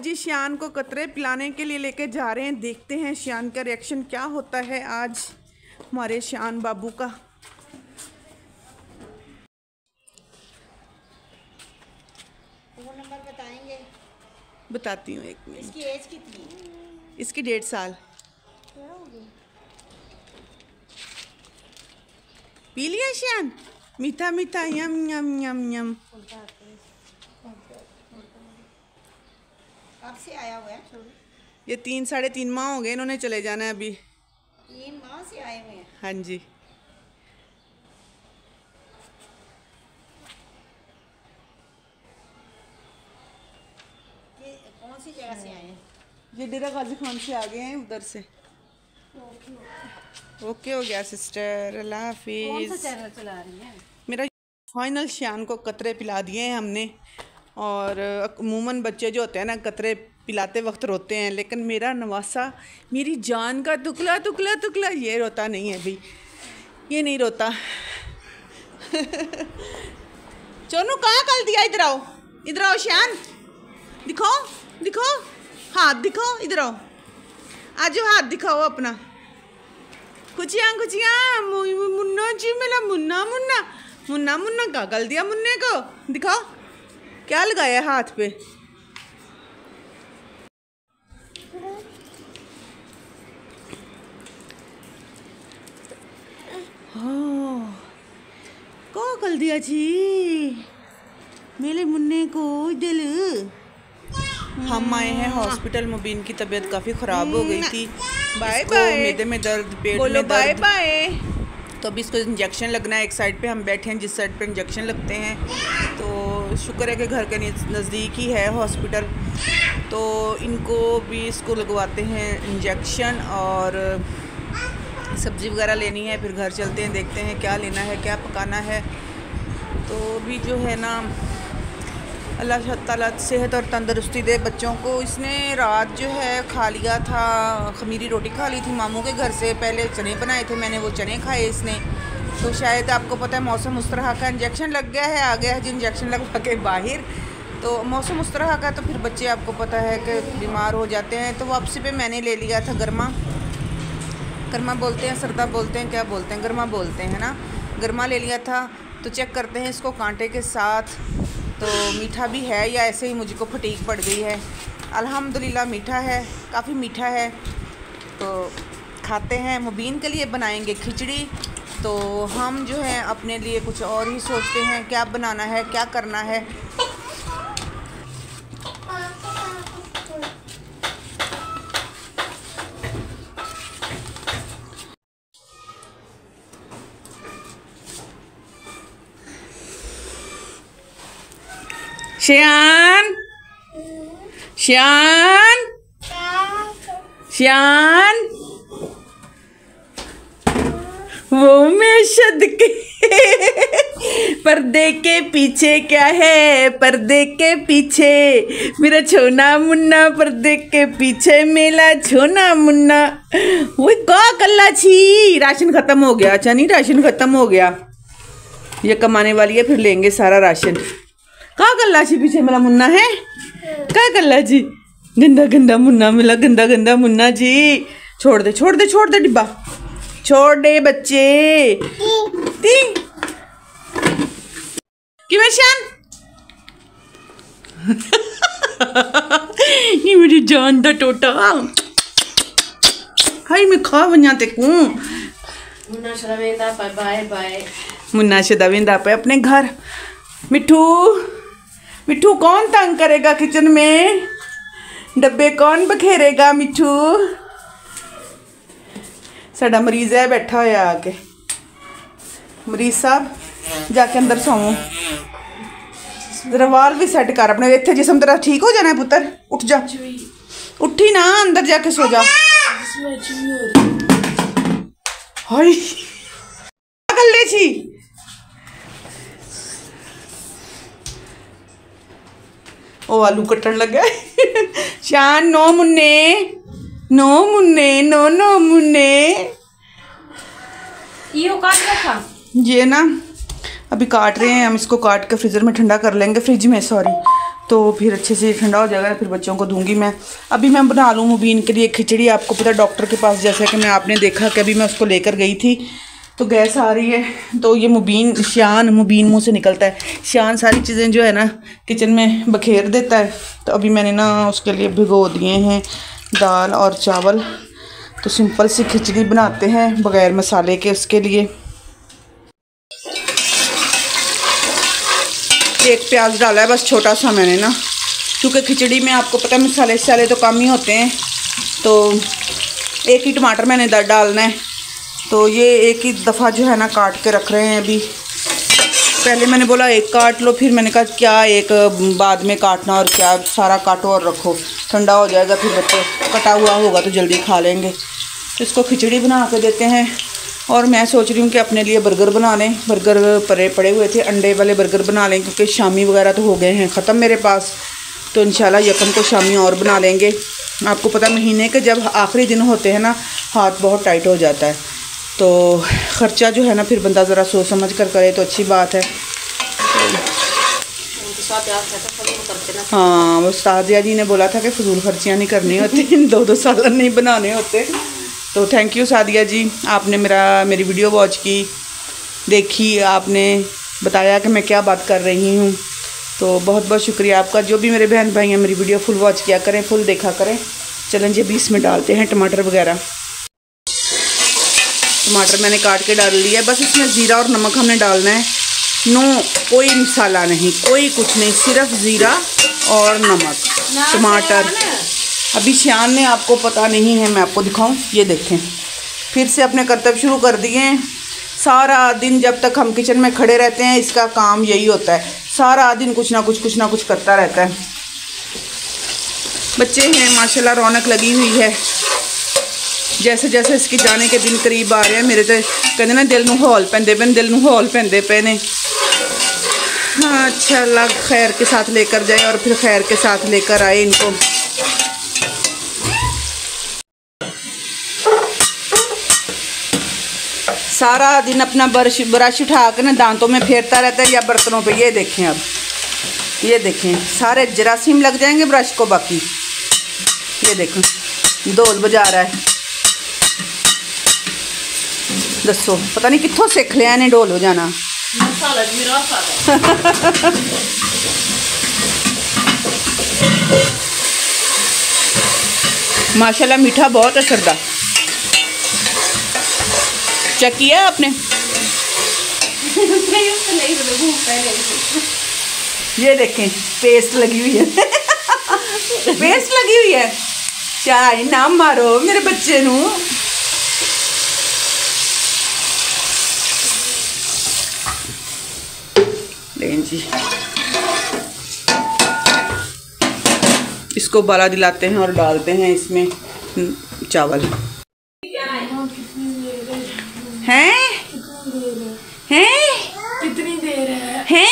जी श्यान को कतरे पिलाने के लिए लेके जा रहे हैं। देखते हैं श्यान का रिएक्शन क्या होता है आज हमारे श्यान बाबू का। फोन नंबर बताएंगे? बताती हूँ, एक मिनट। इसकी एज कितनी? इसकी 1.5 साल। क्या हो गया? पी लिया श्यान? मीठा मीठा यम यम यम यम। कब से आया हुआ है? ये 3 साढ़े 3 माह हो गए, इन्होंने चले जाना है अभी। 3 माह से आए हुए हैं? हाँ जी। ये कौन सी जगह से आए हैं? ये डेरा गाजी खान से आ गए हैं उधर से। ओके हो गया सिस्टर, अल्लाह हाफिज। कौन सा चैनल चला रही हैं? मेरा फाइनल श्यान को कतरे पिला दिए हैं हमने। और अमूमन बच्चे जो होते हैं ना कतरे पिलाते वक्त रोते हैं, लेकिन मेरा नवासा, मेरी जान का टुकड़ा टुकड़ा टुकड़ा, ये रोता नहीं है भाई, ये नहीं रोता। चोनू कहाँ कल दिया? इधर आओ, इधर आओ श्यान, दिखाओ दिखाओ हाथ, दिखाओ इधर आओ, आज हाथ दिखाओ अपना। कुचिया कुचिया मुन्ना जी, मेरा मुन्ना मुन्ना मुन्ना मुन्ना का गल दिया मुन्ने को, दिखाओ क्या लगाया हाथ पे। को गल दिया जी मेरे मुन्ने को दिल। हम आए हैं हॉस्पिटल, मुबीन की तबीयत काफ़ी ख़राब हो गई थी। Bye bye. मैदे में दर्द, पेट में दर्द। Bye bye. तो अभी इसको इंजेक्शन लगना है। एक साइड पे हम बैठे हैं जिस साइड पे इंजेक्शन लगते हैं। तो शुक्र है कि घर के नज़दीक ही है हॉस्पिटल, तो इनको भी इसको लगवाते हैं इंजेक्शन। और सब्ज़ी वगैरह लेनी है, फिर घर चलते हैं, देखते हैं क्या लेना है, क्या पकाना है। तो भी जो है ना, अल्लाह ताला सेहत और तंदुरुस्ती दे बच्चों को। इसने रात जो है खा लिया था, खमीरी रोटी खा ली थी मामू के घर से। पहले चने बनाए थे मैंने, वो चने खाए इसने। तो शायद आपको पता है मौसम उस तरह का, इंजेक्शन लग गया है, आ गया है जी इंजेक्शन लगवा के बाहर। तो मौसम उस तरह का, तो फिर बच्चे आपको पता है कि बीमार हो जाते हैं। तो वापसी पे मैंने ले लिया था गर्मा, गर्मा बोलते हैं, सरदा बोलते हैं, क्या बोलते हैं, गर्मा बोलते हैं ना, गर्मा ले लिया था। तो चेक करते हैं इसको कांटे के साथ, तो मीठा भी है या ऐसे ही मुझको फटीक पड़ गई है। अल्हम्दुलिल्लाह मीठा है, काफ़ी मीठा है। तो खाते हैं। मुबीन के लिए बनाएंगे खिचड़ी। तो हम जो है अपने लिए कुछ और ही सोचते हैं क्या बनाना है, क्या करना है। श्यान श्यान श्यान, वो मैं शद के पर्दे के पीछे क्या है, पर्दे के पीछे मेरा छोना मुन्ना, पर्दे के पीछे मेरा छोना मुन्ना। वो का कल्ला छी, राशन खत्म हो गया। अच्छा नहीं, राशन खत्म हो गया, ये कमाने वाली है, फिर लेंगे सारा राशन। का कल्ला छी पीछे मेरा मुन्ना है, का कल्ला जी, गंदा गंदा मुन्ना मिला, गंदा गंदा मुन्ना जी। छोड़ दे छोड़ दे छोड़ दे डिब्बा, छोड़ दे बच्चे। ती किवें श्यान? ये मेरी जान दा टोटा, हाय मैं खा बना ते को। मुन्ना शदावेंदा बाय बाय, मुन्ना शदावेंदा पे अपने घर। मिठू मिठू कौन तंग करेगा किचन में, डब्बे कौन बखेरेगा। मिठू साडा मरीज है बैठा होया आके, मरीज साहब जाके अंदर सोवो, जरा वाल भी सेट कर अपने, इत्थे जिसम तेरा ठीक हो जाना है पुत्र। उठ जा, उठी ना, अंदर जाके सो जा। हाय गल्ले छी, ओ आलू कट्टन लगा। श्यान नो मुन्ने, नो मुन्ने, नो नो मुन्ने। ये काट रखा, ये ना अभी काट रहे हैं हम, इसको काट के फ्रीज़र में ठंडा कर लेंगे, फ्रिज में सॉरी। तो फिर अच्छे से ठंडा हो जाएगा, फिर बच्चों को दूंगी मैं। अभी मैं बना लूँ मुबीन के लिए खिचड़ी। आपको पता है डॉक्टर के पास जैसा कि मैं आपने देखा कि अभी मैं उसको लेकर गई थी तो गैस आ रही है, तो ये मुबीन मुंह से निकलता है। शान सारी चीज़ें जो है ना किचन में बखेर देता है। तो अभी मैंने ना उसके लिए भिगो दिए हैं दाल और चावल। तो सिंपल सी खिचड़ी बनाते हैं बग़ैर मसाले के। उसके लिए एक प्याज डाला है बस छोटा सा मैंने ना, क्योंकि खिचड़ी में आपको पता है मसाले तो कम ही होते हैं। तो एक ही टमाटर मैंने डालना है। तो ये एक ही दफ़ा जो है ना काट के रख रहे हैं। अभी पहले मैंने बोला एक काट लो, फिर मैंने कहा क्या एक बाद में काटना और क्या सारा काटो और रखो, ठंडा हो जाएगा फिर बच्चे कटा हुआ होगा तो जल्दी खा लेंगे। तो इसको खिचड़ी बना के देते हैं। और मैं सोच रही हूँ कि अपने लिए बर्गर बना लें। बर्गर पड़े हुए थे, अंडे वाले बर्गर बना लें, क्योंकि शामी वगैरह तो हो गए हैं ख़त्म मेरे पास। तो इंशाल्लाह यकम को शामी और बना लेंगे। आपको पता महीने के जब आखिरी दिन होते हैं ना हाथ बहुत टाइट हो जाता है। तो ख़र्चा जो है ना फिर बंदा ज़रा सोच समझ कर करे तो अच्छी बात है। हाँ, वो सादिया जी ने बोला था कि फजूल खर्चियाँ नहीं करनी होती, 2-2 सालन नहीं बनाने होते। तो थैंक यू सादिया जी, आपने मेरी वीडियो वॉच की, देखी, आपने बताया कि मैं क्या बात कर रही हूँ। तो बहुत बहुत शुक्रिया आपका। जो भी मेरे बहन भाई हैं मेरी वीडियो फुल वॉच किया करें, फुल देखा करें। चलें जी, अभी इसमें डालते हैं टमाटर वगैरह। टमाटर मैंने काट के डाल लिया है। बस इसमें ज़ीरा और नमक हमने डालना है। नो कोई मसाला नहीं, कोई कुछ नहीं, सिर्फ ज़ीरा और नमक, टमाटर। अभी शान ने आपको पता नहीं है, मैं आपको दिखाऊं, ये देखें फिर से अपने कर्तव्य शुरू कर दिए हैं। सारा दिन जब तक हम किचन में खड़े रहते हैं इसका काम यही होता है, सारा दिन कुछ ना कुछ करता रहता है। बच्चे हैं माशाल्लाह, रौनक लगी हुई है। जैसे जैसे इसके जाने के दिन करीब आ रहे हैं मेरे तो कहते ना दिल नूं हौल पैंदे पे, दिल नूं हौल पैंदे पे ने। हाँ, अच्छा अल्लाह खैर के साथ लेकर जाए और फिर खैर के साथ लेकर आए इनको। सारा दिन अपना ब्रश उठा कर ना दांतों में फेरता रहता है या बर्तनों पे। ये देखें, अब ये देखें सारे जरासीम लग जाएंगे ब्रश को। बाकी ये देखो ढोल बजा रहा है। दसो पता नहीं कित्थों सीख लिया इन्हें ढोल बजाना। माशाल्लाह मीठा बहुत है सरदा। चेक किया आपने? ये देखें पेस्ट लगी हुई है। पेस्ट लगी हुई है। चाय ना मारो मेरे बच्चे नू। लें जी, इसको उबाला दिलाते हैं और डालते हैं इसमें चावल। हैं कितनी देर है?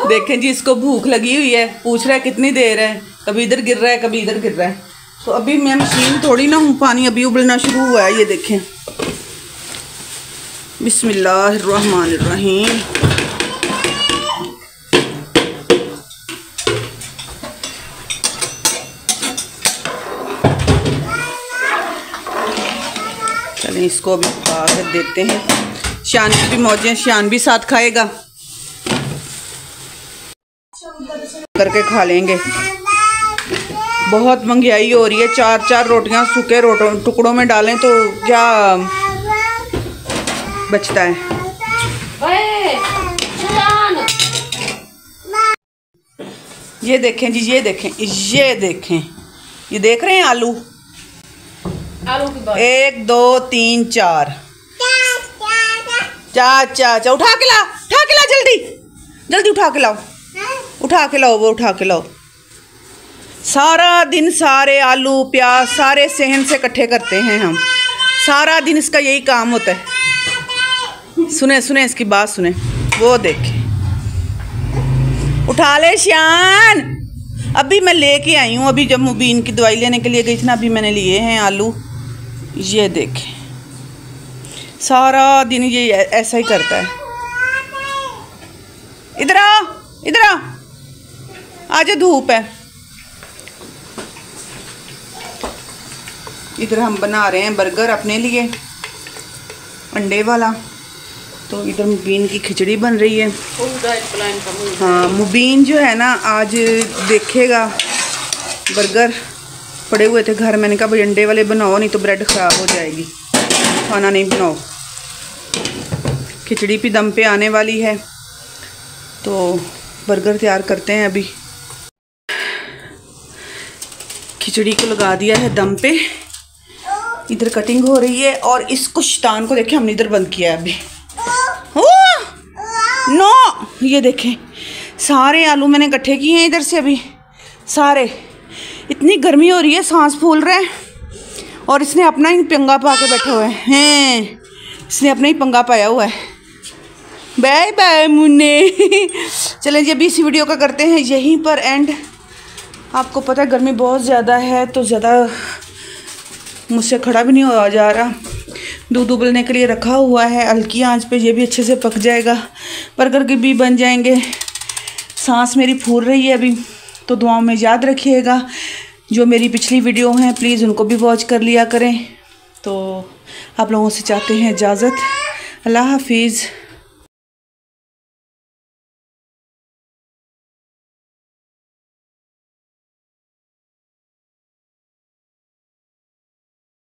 देखें जी, इसको भूख लगी हुई है, पूछ रहा है कितनी देर है। कभी इधर गिर रहा है, कभी इधर गिर रहा है। तो अभी मैं मशीन थोड़ी ना हूँ, पानी अभी उबलना शुरू हुआ है। ये देखें, बिस्मिल्लाहिर्रहमानिर्रहीम। चलें इसको अभी पका कर देते हैं। शान की भी मौजें, शान भी साथ खाएगा, करके खा लेंगे। बहुत महंगाई हो रही है। 4-4 रोटियां सूखे टुकड़ों में डालें तो क्या बचता है। ये देखें जी, ये देखें, ये देखें, ये देख रहे हैं आलू। 1 2 3 4 चाचा उठा के ला, जल्दी जल्दी उठा के लाओ, वो उठा के लाओ। सारा दिन सारे आलू प्याज सारे सहन से इकट्ठे करते हैं हम। सारा दिन इसका यही काम होता है। सुने इसकी बात सुने। वो देखे, उठा ले शान। अभी मैं लेके आई हूँ, अभी जब मुबीन की दवाई लेने के लिए गई थी ना, अभी मैंने लिए हैं आलू। ये देखें, सारा दिन ये ऐसा ही करता है। इधर आओ, इधर आ, आजा धूप है। इधर हम बना रहे हैं बर्गर अपने लिए, अंडे वाला। तो इधर मुबीन की खिचड़ी बन रही है। हाँ, मुबीन जो है ना आज देखेगा, बर्गर पड़े हुए थे घर, मैंने कहा भाई अंडे वाले बनाओ, नहीं तो ब्रेड ख़राब हो जाएगी, खाना नहीं बनाओ। खिचड़ी भी दम पे आने वाली है, तो बर्गर तैयार करते हैं अभी। खिचड़ी को लगा दिया है दम पे, इधर कटिंग हो रही है और इसको शैतान को देखे हमने इधर बंद किया है अभी। नो, ये देखें सारे आलू मैंने इकट्ठे किए हैं इधर से अभी सारे। इतनी गर्मी हो रही है, सांस फूल रहा है, और इसने अपना ही पंगा पा के बैठे हुए हैं। इसने अपना ही पंगा पाया हुआ है। बाय बाय मुन्ने। चलें जी, अभी इसी वीडियो का करते हैं यहीं पर एंड। आपको पता है गर्मी बहुत ज़्यादा है, तो ज़्यादा मुझसे खड़ा भी नहीं हो जा रहा। दूध उबलने के लिए रखा हुआ है हल्की आंच पे, ये भी अच्छे से पक जाएगा, बर्गर के भी बन जाएंगे। सांस मेरी फूल रही है अभी, तो दुआओं में याद रखिएगा। जो मेरी पिछली वीडियो हैं प्लीज़ उनको भी वॉच कर लिया करें। तो आप लोगों से चाहते हैं इजाज़त। अल्लाह हाफिज़।